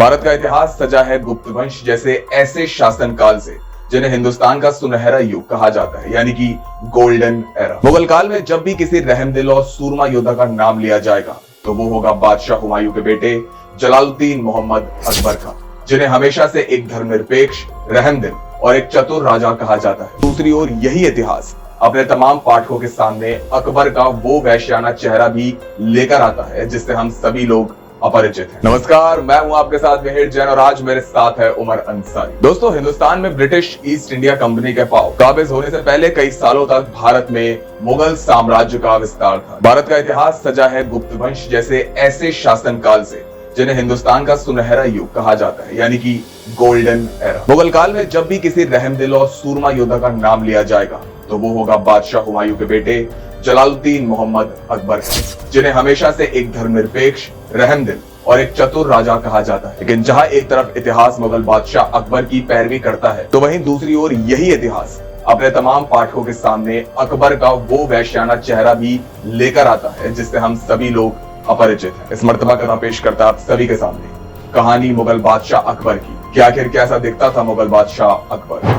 भारत का इतिहास सजा है गुप्त वंश जैसे ऐसे शासनकाल से जिन्हें हिंदुस्तान का सुनहरा युग कहा जाता है, यानी कि गोल्डन एरा। मुगल काल में जब भी किसी रहमदिल और सूरमा योद्धा का नाम लिया जाएगा तो वो होगा बादशाह हुमायूं के बेटे जलालुद्दीन मोहम्मद अकबर का, जिन्हें हमेशा से एक धर्मनिरपेक्ष, रहमदिल और एक चतुर राजा कहा जाता है। दूसरी ओर यही इतिहास अपने तमाम पाठकों के सामने अकबर का वो वैश्याना चेहरा भी लेकर आता है जिससे हम सभी लोग अपरिचित हैं। नमस्कार, मैं हूं आपके साथ मिहिर जैन और आज मेरे साथ है उमर अंसारी। दोस्तों, हिंदुस्तान में ब्रिटिश ईस्ट इंडिया कंपनी के पांव काबिज होने से पहले कई सालों तक भारत में मुगल साम्राज्य का विस्तार था। भारत का इतिहास सजा है गुप्त वंश जैसे ऐसे शासनकाल से जिन्हें हिंदुस्तान का सुनहरा युग कहा जाता है, यानी कि गोल्डन एरा। मुगल काल में जब भी किसी रहमदिल और सूरमा योद्धा का नाम लिया जाएगा तो वो होगा बादशाह हुमायूं के बेटे जलालुद्दीन मोहम्मद अकबर का, जिन्हें हमेशा से एक धर्मनिरपेक्ष, रहमदिल और एक चतुर राजा कहा जाता है। लेकिन जहां एक तरफ इतिहास मुगल बादशाह अकबर की पैरवी करता है तो वहीं दूसरी ओर यही इतिहास अपने तमाम पाठकों के सामने अकबर का वो वैश्याना चेहरा भी लेकर आता है जिससे हम सभी लोग अपरिचित हैं। इस मर्तबा कथा पेश करता है आप सभी के सामने कहानी मुगल बादशाह अकबर की कि आखिर कैसा दिखता था मुगल बादशाह अकबर।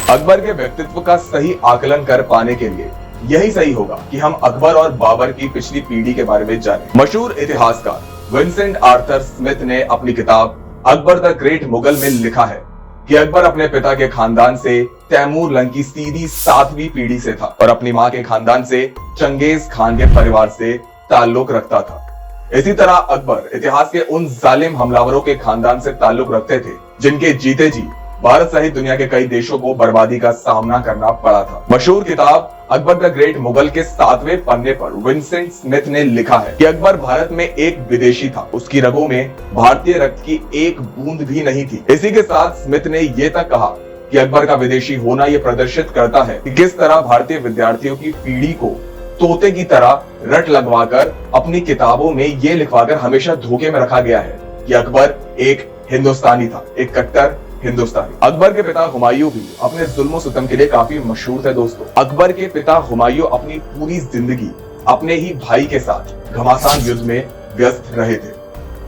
अकबर के व्यक्तित्व का सही आकलन कर पाने के लिए यही सही होगा कि हम अकबर और बाबर की पिछली पीढ़ी के बारे में जानें। मशहूर इतिहासकार विंसेंट आर्थर स्मिथ ने अपनी किताब अकबर द ग्रेट मुगल में लिखा है कि अकबर अपने पिता के खानदान से तैमूर लंग की सीधी 7वीं पीढ़ी से था और अपनी मां के खानदान से चंगेज खान के परिवार से ताल्लुक रखता था। इसी तरह अकबर इतिहास के उन जालिम हमलावरों के खानदान से ताल्लुक रखते थे जिनके जीते जी भारत सहित दुनिया के कई देशों को बर्बादी का सामना करना पड़ा था। मशहूर किताब अकबर द ग्रेट मुगल के 7वें पन्ने पर विंसेंट स्मिथ ने लिखा है कि अकबर भारत में एक विदेशी था, उसकी रगों में भारतीय रक्त की एक बूंद भी नहीं थी। इसी के साथ स्मिथ ने ये तक कहा कि अकबर का विदेशी होना ये प्रदर्शित करता है कि किस तरह भारतीय विद्यार्थियों की पीढ़ी को तोते की तरह रट लगवाकर अपनी किताबों में ये लिखवाकर हमेशा धोखे में रखा गया है कि अकबर एक हिंदुस्तानी था, एक कट्टर हिंदुस्तानी। अकबर के पिता हुमायूं भी अपने जुल्म सितम के लिए काफी मशहूर थे। दोस्तों, अकबर के पिता हुमायूं अपनी पूरी जिंदगी अपने ही भाई के साथ घमासान युद्ध में व्यस्त रहे थे।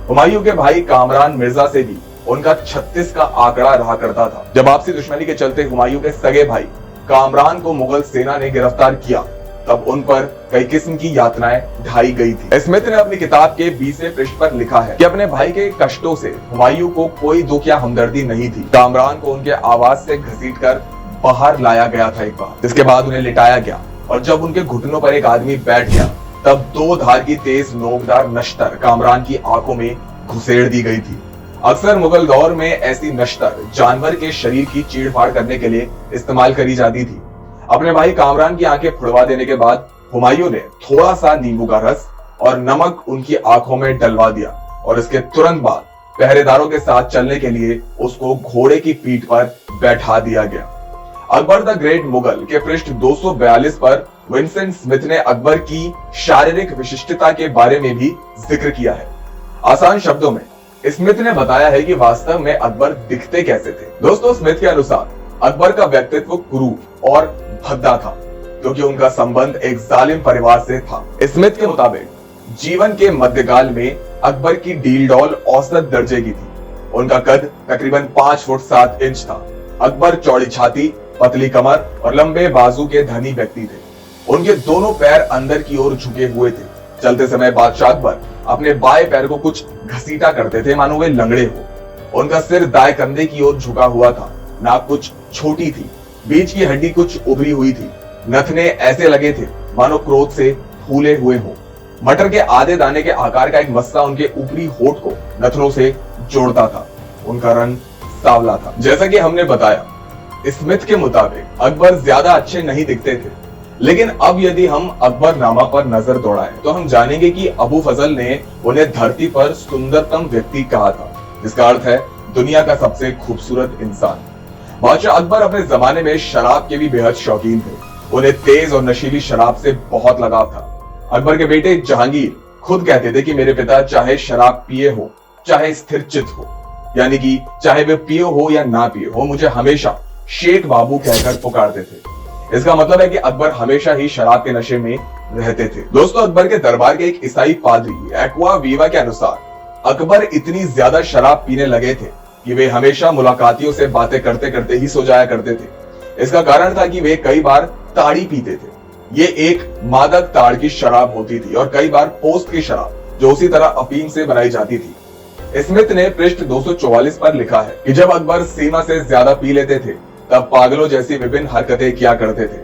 हुमायूं के भाई कामरान मिर्जा से भी उनका 36 का आंकड़ा रहा करता था। जब आपसी दुश्मनी के चलते हुमायूं के सगे भाई कामरान को मुगल सेना ने गिरफ्तार किया तब उन पर कई किस्म की यातनाएं ढाई गई थी। स्मिथ ने अपनी किताब के 20वें पृष्ठ पर लिखा है कि अपने भाई के कष्टों से हुमायूं को कोई दुख या हमदर्दी नहीं थी। कामरान को उनके आवाज से घसीटकर बाहर लाया गया था एक बार, जिसके बाद उन्हें लिटाया गया और जब उनके घुटनों पर एक आदमी बैठ गया तब 2 धार की तेज नोकदार नश्तर कामरान की आंखों में घुसेड़ दी गई थी। अक्सर मुगल दौर में ऐसी नश्तर जानवर के शरीर की चीड़-फाड़ करने के लिए इस्तेमाल करी जाती थी। अपने भाई कामरान की आंखें फुड़वा देने के बाद हुमायूं ने थोड़ा सा नींबू का रस और नमक उनकी आंखों में डलवा दिया और इसके तुरंत बाद पहरेदारों के साथ चलने के लिए उसको घोड़े की पीठ पर बैठा दिया गया। अकबर द ग्रेट मुगल के पृष्ठ 242 पर विंसेंट स्मिथ ने अकबर की शारीरिक विशिष्टता के बारे में भी जिक्र किया है। आसान शब्दों में स्मिथ ने बताया है कि वास्तव में अकबर दिखते कैसे थे। दोस्तों, स्मिथ के अनुसार अकबर का व्यक्तित्व क्रूर और भद्दा था क्योंकि उनका संबंध एक जालिम परिवार से था। स्मिथ के मुताबिक जीवन के मध्यकाल में अकबर की डील डॉल औसत दर्जे की थी। उनका कद तकरीबन 5 फुट 7 इंच था। अकबर चौड़ी छाती, पतली कमर और लंबे बाजू के धनी व्यक्ति थे। उनके दोनों पैर अंदर की ओर झुके हुए थे। चलते समय बादशाह अकबर अपने बाएं पैर को कुछ घसीटा करते थे मानो वे लंगड़े हो। उनका सिर दाएं कंधे की ओर झुका हुआ था। नाक कुछ छोटी थी, बीच की हड्डी कुछ उभरी हुई थी। नथने ऐसे लगे थे मानो क्रोध से फूले हुए हो। मटर के आधे दाने के आकार का एक मस्सा उनके ऊपरी होठ को नथनों से जोड़ता था। उनका रंग सांवला था। जैसा कि हमने बताया, स्मिथ के मुताबिक अकबर ज्यादा अच्छे नहीं दिखते थे, लेकिन अब यदि हम अकबरनामा पर नजर दौड़ाएं तो हम जानेंगे कि अबू फजल ने उन्हें धरती पर सुंदरतम व्यक्ति कहा था, जिसका अर्थ है दुनिया का सबसे खूबसूरत इंसान। बादशाह अकबर अपने जमाने में शराब के भी बेहद शौकीन थे। उन्हें तेज और नशीली शराब से बहुत लगाव था। अकबर के बेटे जहांगीर खुद कहते थे कि मेरे पिता चाहे शराब पिए हो चाहे स्थिरचित हो, यानी कि चाहे वे पिए हो या ना पिए हो, मुझे हमेशा शेख बाबू कहकर पुकारते थे। इसका मतलब है कि अकबर हमेशा ही शराब के नशे में रहते थे। दोस्तों, अकबर के दरबार के एक ईसाई पादरी एक्वा वीवा के अनुसार अकबर इतनी ज्यादा शराब पीने लगे थे कि वे हमेशा मुलाकातियों से बातें करते करते ही सो जाया करते थे। इसका कारण था कि वे कई बार ताड़ी पीते थे। ये एक मादक ताड़ की शराब होती थी और कई बार पोस्त की शराब, जो उसी तरह अफीम से बनाई जाती थी। स्मिथ ने पृष्ठ 244 पर लिखा है कि जब अकबर सीमा से ज्यादा पी लेते थे तब पागलों जैसी विभिन्न हरकतें किया करते थे।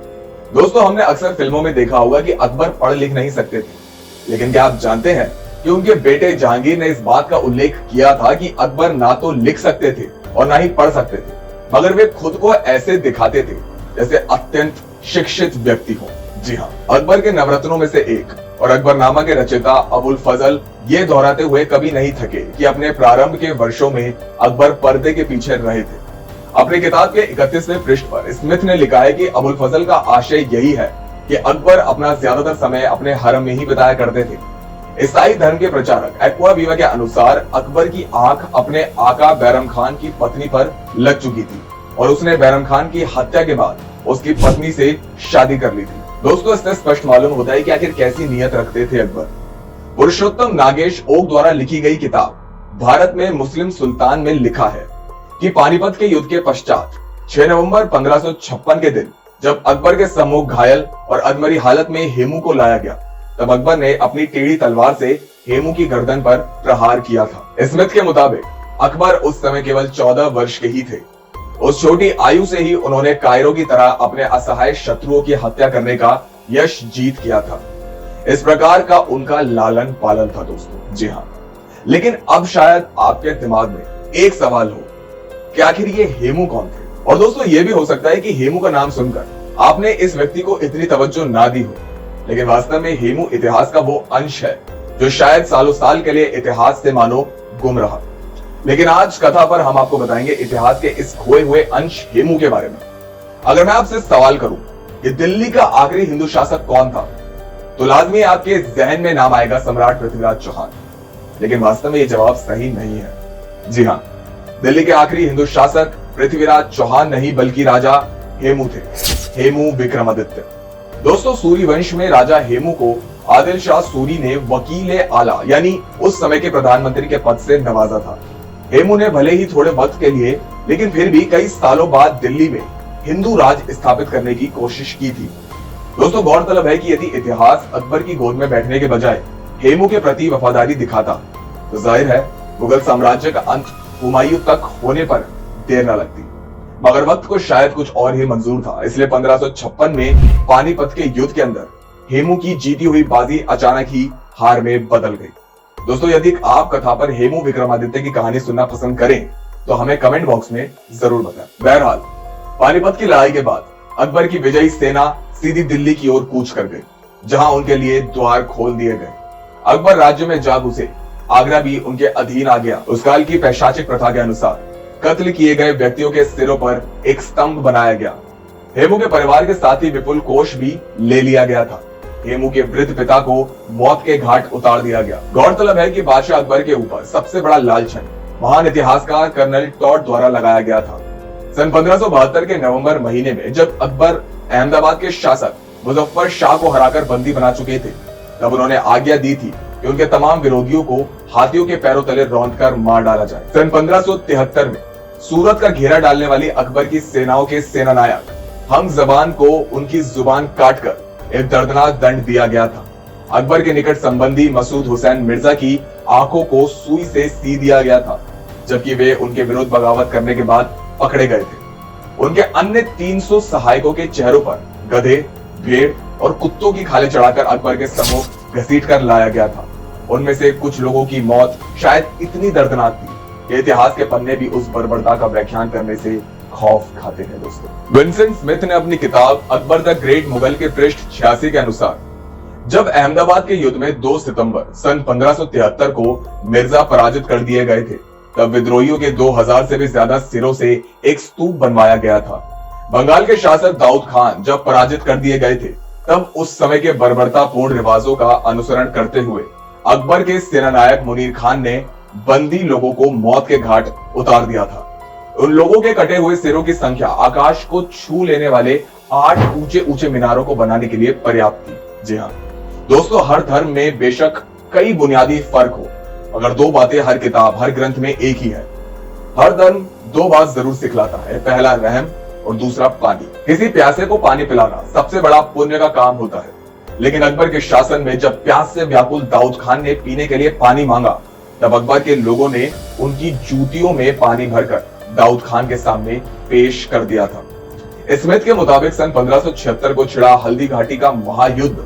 दोस्तों, हमने अक्सर फिल्मों में देखा होगा कि अकबर पढ़ लिख नहीं सकते थे, लेकिन क्या आप जानते हैं कि उनके बेटे जहांगीर ने इस बात का उल्लेख किया था कि अकबर ना तो लिख सकते थे और ना ही पढ़ सकते थे, मगर वे खुद को ऐसे दिखाते थे जैसे अत्यंत शिक्षित व्यक्ति हो। जी हाँ, अकबर के नवरत्नों में से एक और अकबरनामा के रचयिता अबुल फजल ये दोहराते हुए कभी नहीं थके कि अपने प्रारंभ के वर्षों में अकबर पर्दे के पीछे रहे थे। अपनी किताब के 31वें पृष्ठ पर स्मिथ ने लिखा है कि अबुल फजल का आशय यही है कि अकबर अपना ज्यादातर समय अपने हरम में ही बिताया करते थे। ईसाई धर्म के प्रचारक एक्वा वीवा के अनुसार अकबर की आंख अपने आका बैरम खान की पत्नी पर लग चुकी थी और उसने बैरम खान की हत्या के बाद उसकी पत्नी से शादी कर ली थी। दोस्तों, इससे स्पष्ट मालूम होता है कि आखिर कैसी नीयत रखते थे अकबर। पुरुषोत्तम नागेश ओक द्वारा लिखी गई किताब भारत में मुस्लिम सुल्तान में लिखा है कि पानीपत के युद्ध के पश्चात 6 नवंबर 1556 के दिन जब अकबर के सम्मुख घायल और अधमरी हालत में हेमू को लाया गया, तब अकबर ने अपनी टेढ़ी तलवार से हेमू की गर्दन पर प्रहार किया था। स्मिथ के मुताबिक अकबर उस समय केवल 14 वर्ष के ही थे। उस छोटी आयु से ही उन्होंने कायरो की तरह अपने असहाय शत्रुओं की हत्या करने का यश जीत किया था। इस प्रकार का उनका लालन पालन था दोस्तों। जी हाँ, लेकिन अब शायद आपके दिमाग में एक सवाल हो कि आखिर ये हेमू कौन थे। और दोस्तों, ये भी हो सकता है कि हेमू का नाम सुनकर आपने इस व्यक्ति को इतनी तवज्जो ना दी हो, लेकिन वास्तव में हेमू इतिहास का वो अंश है जो शायद सालों साल के लिए इतिहास से मानो गुम रहा। लेकिन आज कथा पर हम आपको बताएंगे इतिहास के इस खोए हुए अंश हेमू के बारे में। अगर मैं आपसे सवाल करूं कि दिल्ली का आखिरी हिंदू शासक कौन था, तो लाजमी आपके जहन में नाम आएगा सम्राट पृथ्वीराज चौहान। लेकिन वास्तव में ये जवाब सही नहीं है। जी हाँ, दिल्ली के आखिरी हिंदू शासक पृथ्वीराज चौहान नहीं बल्कि राजा हेमू थे, हेमू विक्रमादित्य। दोस्तों, सूरी वंश में राजा हेमू को आदिल शाह सूरी ने वकील आला यानी उस समय के प्रधानमंत्री के पद से नवाजा था। हेमू ने भले ही थोड़े वक्त के लिए, लेकिन फिर भी कई सालों बाद दिल्ली में हिंदू राज स्थापित करने की कोशिश की थी। दोस्तों, गौरतलब है कि यदि इतिहास अकबर की गोद में बैठने के बजाय हेमू के प्रति वफादारी दिखाता, तो जाहिर है मुगल साम्राज्य का अंत हुमायूं तक होने पर देर न लगती। मगर वक्त को शायद कुछ और ही मंजूर था, इसलिए 1556 में पानीपत के युद्ध के अंदर हेमू की जीती हुई बाजी अचानक ही हार में बदल गई। दोस्तों, यदि आप कथा पर हेमू विक्रमादित्य की कहानी सुनना पसंद करें तो हमें कमेंट बॉक्स में जरूर बताएं। बहरहाल, पानीपत की लड़ाई के बाद अकबर की विजयी सेना सीधी दिल्ली की ओर कूच कर गई, जहां उनके लिए द्वार खोल दिए गए। अकबर राज्य में जा घुसे, आगरा भी उनके अधीन आ गया। उस काल की पैशाचिक प्रथा के अनुसार कत्ल किए गए व्यक्तियों के सिरों पर एक स्तंभ बनाया गया। हेमू के परिवार के साथ ही विपुल कोष भी ले लिया गया था। हेमू के वृद्ध पिता को मौत के घाट उतार दिया गया। गौरतलब है कि बादशाह अकबर के ऊपर सबसे बड़ा लालछन महान इतिहासकार कर्नल टॉड द्वारा लगाया गया था। सन 1572 के नवंबर महीने में जब अकबर अहमदाबाद के शासक मुजफ्फर शाह को हराकर बंदी बना चुके थे, तब उन्होंने आज्ञा दी थी कि उनके तमाम विरोधियों को हाथियों के पैरों तले रौंदकर मार डाला जाए। सन 1573 में सूरत का घेरा डालने वाली अकबर की सेनाओं के सेनानायक हम जबान को उनकी जुबान काटकर एक दर्दनाक दंड दिया गया था। अकबर के निकट संबंधी मसूद हुसैन मिर्जा की आंखों को सुई से सी दिया गया था, जबकि वे उनके विरुद्ध बगावत करने के बाद पकड़े गए थे। उनके अन्य 300 सहायकों के चेहरों पर गधे, भेड़ और कुत्तों की खाले चढ़ाकर अकबर के सम्मुख घसीट कर लाया गया था। उनमें से कुछ लोगों की मौत शायद इतनी दर्दनाक थी कि इतिहास के पन्ने भी उस बर्बरता का व्याख्यान करने से खौफ खाते हैं। दोस्तों, विंसेंट स्मिथ ने अपनी किताब अकबर द ग्रेट मुगल के पृष्ठ 86 के अनुसार जब अहमदाबाद के युद्ध में 2 सितंबर सन 1573 को मिर्जा पराजित कर दिए गए थे, तब विद्रोहियों के 2000 से भी ज्यादा सिरों से एक स्तूप बनवाया गया था। बंगाल के शासक दाऊद खान जब पराजित कर दिए गए थे, तब उस समय के बर्बरतापूर्ण रिवाजों का अनुसरण करते हुए अकबर के सेनानायक मुनीर खान ने बंदी लोगों को मौत के घाट उतार दिया था। उन लोगों के कटे हुए सिरों की संख्या आकाश को छू लेने वाले 8 ऊंचे ऊंचे मीनारों को बनाने के लिए पर्याप्त थी। जी हाँ, दोस्तों, हर धर्म में बेशक कई बुनियादी फर्क हो, मगर दो बातें हर किताब, हर ग्रंथ में एक ही है। हर धर्म दो बात जरूर सिखलाता है, पहला रहम और दूसरा पानी। किसी प्यासे को पानी पिलाना सबसे बड़ा पुण्य का काम होता है, लेकिन अकबर के शासन में जब प्यास से व्याकुल दाऊद खान ने पीने के लिए पानी मांगा, तब अकबर के लोगों ने उनकी जूतियों में पानी भरकर दाऊद खान के सामने पेश कर दिया था। स्मिथ के मुताबिक सन 1576 को छिड़ा हल्दी घाटी का महायुद्ध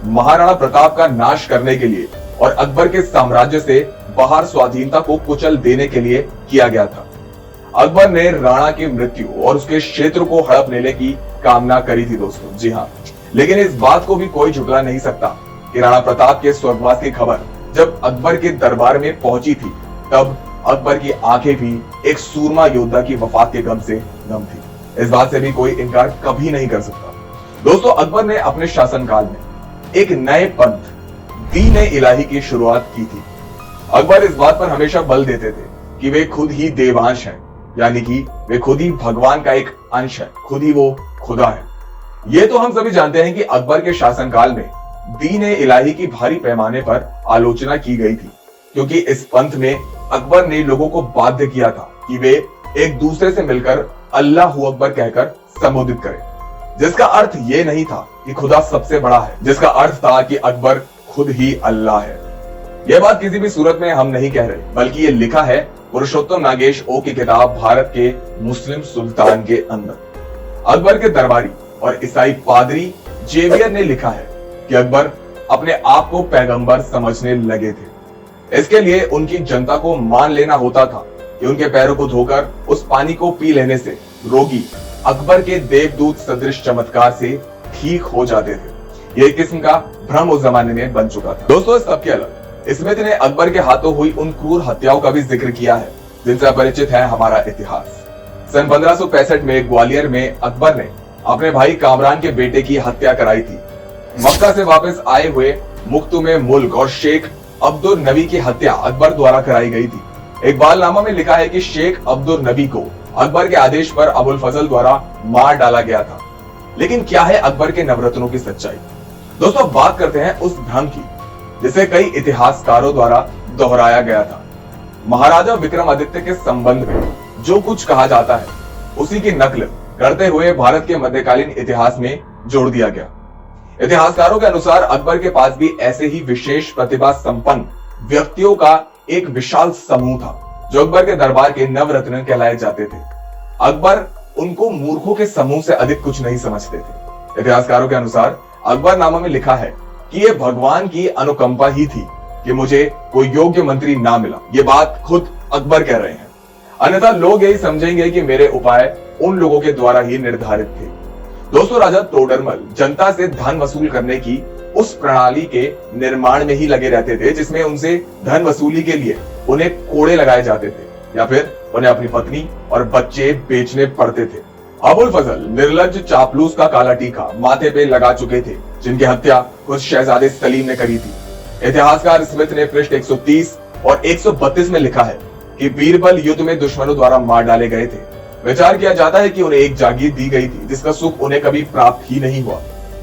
महाराणा प्रताप का नाश करने के लिए और अकबर के साम्राज्य से बाहर स्वाधीनता को कुचल देने के लिए किया गया था। अकबर ने राणा की मृत्यु और उसके क्षेत्र को हड़प लेने की कामना करी थी दोस्तों, जी हाँ। लेकिन इस बात को भी कोई झुठला नहीं सकता कि राणा प्रताप के स्वर्गवास की खबर जब अकबर के दरबार में पहुंची थी, तब अकबर की आंखें भी एक सूरमा योद्धा की वफात के गम से नम थी। इस बात से भी कोई इनकार कभी नहीं कर सकता। दोस्तों, अकबर ने अपने शासनकाल में एक नए पंथ दीन ए इलाही की शुरुआत की थी। अकबर इस बात पर हमेशा बल देते थे कि वे खुद ही देवांश हैं, यानी कि वे खुद ही भगवान का एक अंश है, खुद ही वो खुदा है। ये तो हम सभी जानते हैं कि अकबर के शासनकाल में दीन ए इलाही की भारी पैमाने पर आलोचना की गई थी, क्योंकि इस पंथ में अकबर ने लोगों को बाध्य किया था कि वे एक दूसरे से मिलकर अल्लाह अकबर कहकर संबोधित करें, जिसका अर्थ ये नहीं था कि खुदा सबसे बड़ा है, जिसका अर्थ था कि अकबर खुद ही अल्लाह है। यह बात किसी भी सूरत में हम नहीं कह रहे, बल्कि ये लिखा है पुरुषोत्तम नागेश ओ की किताब भारत के मुस्लिम सुल्तान के अंदर। अकबर के दरबारी और ईसाई पादरी जेवियर ने लिखा है कि अकबर अपने आप को पैगंबर समझने लगे थे। इसके लिए उनकी जनता को मान लेना होता था कि उनके पैरों को धोकर उस पानी को पी लेने से रोगी अकबर के देवदूत सदृश चमत्कार से ठीक हो जाते थे। यह किस्म का भ्रम उस जमाने में बन चुका था। दोस्तों, इस सबके अलग स्मिथ ने अकबर के हाथों हुई उन क्रूर हत्याओं का भी जिक्र किया है जिनसे परिचित है हमारा इतिहास। सन 1565 में ग्वालियर में अकबर ने अपने भाई कामरान के बेटे की हत्या कराई थी। मक्का से वापस आए हुए मुख्तुम मुल्क और शेख अब्दुल नबी की हत्या अकबर द्वारा कराई गई थी। एक बालनामा में लिखा है कि शेख अब्दुल नबी को अकबर के आदेश पर अबुल फजल द्वारा मार डाला गया था। लेकिन क्या है अकबर के नवरत्नों की सच्चाई? दोस्तों, बात करते हैं उस भ्रम की जिसे कई इतिहासकारों द्वारा दोहराया गया था। महाराजा विक्रमादित्य के संबंध में जो कुछ कहा जाता है उसी की नकल करते हुए भारत के मध्यकालीन इतिहास में जोड़ दिया गया। इतिहासकारों के अनुसार अकबर के पास भी ऐसे ही विशेष प्रतिभा संपन्न व्यक्तियों का एक विशाल समूह था जो अकबर के दरबार के नवरत्न कहलाए जाते थे। अकबर उनको मूर्खों के समूह से अधिक कुछ नहीं समझते थे। इतिहासकारों के अनुसार अकबरनामा में लिखा है कि यह भगवान की अनुकंपा ही थी कि मुझे कोई योग्य मंत्री ना मिला। ये बात खुद अकबर कह रहे हैं, अन्यथा लोग यही समझेंगे कि मेरे उपाय उन लोगों के द्वारा ही निर्धारित थे। दोस्तों, राजा तोडरमल जनता से धन वसूल करने की उस प्रणाली के निर्माण में ही लगे रहते थे जिसमें उनसे धन वसूली के लिए उन्हें कोड़े लगाए जाते थे या फिर उन्हें अपनी पत्नी और बच्चे बेचने पड़ते थे। अबुल फजल निर्लज्ज चापलूस का काला टीका माथे पे लगा चुके थे, जिनकी हत्या खुद शहजादे सलीम ने करी थी। इतिहासकार स्मिथ ने पृष्ठ 130 और 132 में लिखा है कि बीरबल युद्ध में दुश्मनों द्वारा मार डाले गए थे। विचार किया जाता है कि उन्हें एक जागीर दी गई थी जिसका सुख उन्हें कभी प्राप्त ही नहीं हुआ।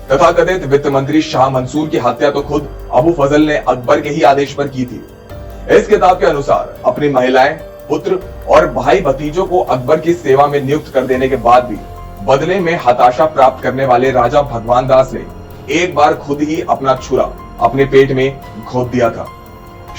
तथाकथित वित्त मंत्री शाह मंसूर की हत्या तो खुद अबू फजल ने अकबर के ही आदेश पर की थी। इस किताब के अनुसार अपनी महिलाएं, पुत्र और भाई भतीजों को अकबर की सेवा में नियुक्त कर देने के बाद भी बदले में हताशा प्राप्त करने वाले राजा भगवान दास ने एक बार खुद ही अपना छुरा अपने पेट में घोंप दिया था।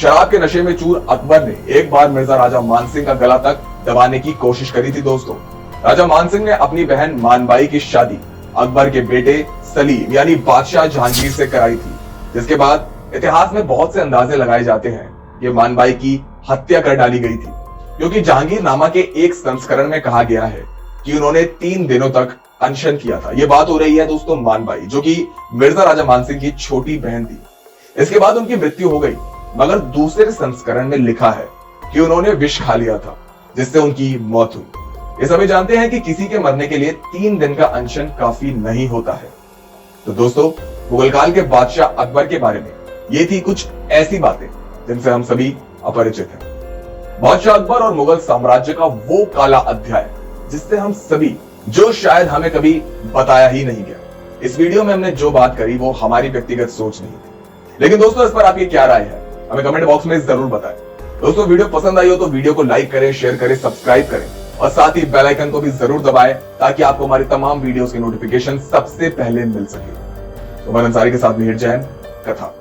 शराब के नशे में चूर अकबर ने एक बार मिर्जा राजा मानसिंह का गला तक दबाने की कोशिश करी थी। दोस्तों, राजा मानसिंह ने अपनी बहन मानबाई की शादी अकबर के बेटे सलीम यानी बादशाह जहांगीर से कराई थी, जिसके बाद इतिहास में बहुत से अंदाजे लगाए जाते हैं कि मानबाई की हत्या कर डाली गई थी, क्योंकि जहांगीरनामा के एक संस्करण में कहा गया है कि उन्होंने 3 दिनों तक अनशन किया था। यह बात हो रही है दोस्तों मानबाई, जो कि मिर्जा राजा मानसिंह की छोटी बहन थी। इसके बाद उनकी मृत्यु हो गई, मगर दूसरे संस्करण में लिखा है कि उन्होंने विष खा लिया था जिससे उनकी मौत हुई। ये सभी जानते हैं कि किसी के मरने के लिए 3 दिन का अनशन काफी नहीं होता है। तो दोस्तों, मुगल काल के बादशाह अकबर के बारे में ये थी कुछ ऐसी बातें जिनसे हम सभी अपरिचित हैं। बादशाह अकबर और मुगल साम्राज्य का वो काला अध्याय जिससे हम सभी, जो शायद हमें कभी बताया ही नहीं गया। इस वीडियो में हमने जो बात करी वो हमारी व्यक्तिगत सोच नहीं थी, लेकिन दोस्तों, इस पर आपकी क्या राय है, हमें कमेंट बॉक्स में जरूर बताएं। दोस्तों, वीडियो पसंद आई हो तो वीडियो को लाइक करें, शेयर करें, सब्सक्राइब करें और साथ ही बेल आइकन को भी जरूर दबाएं ताकि आपको हमारी तमाम वीडियोस की नोटिफिकेशन सबसे पहले मिल सके। सुमन अंसारी के साथ मिहिर जैन, कथा।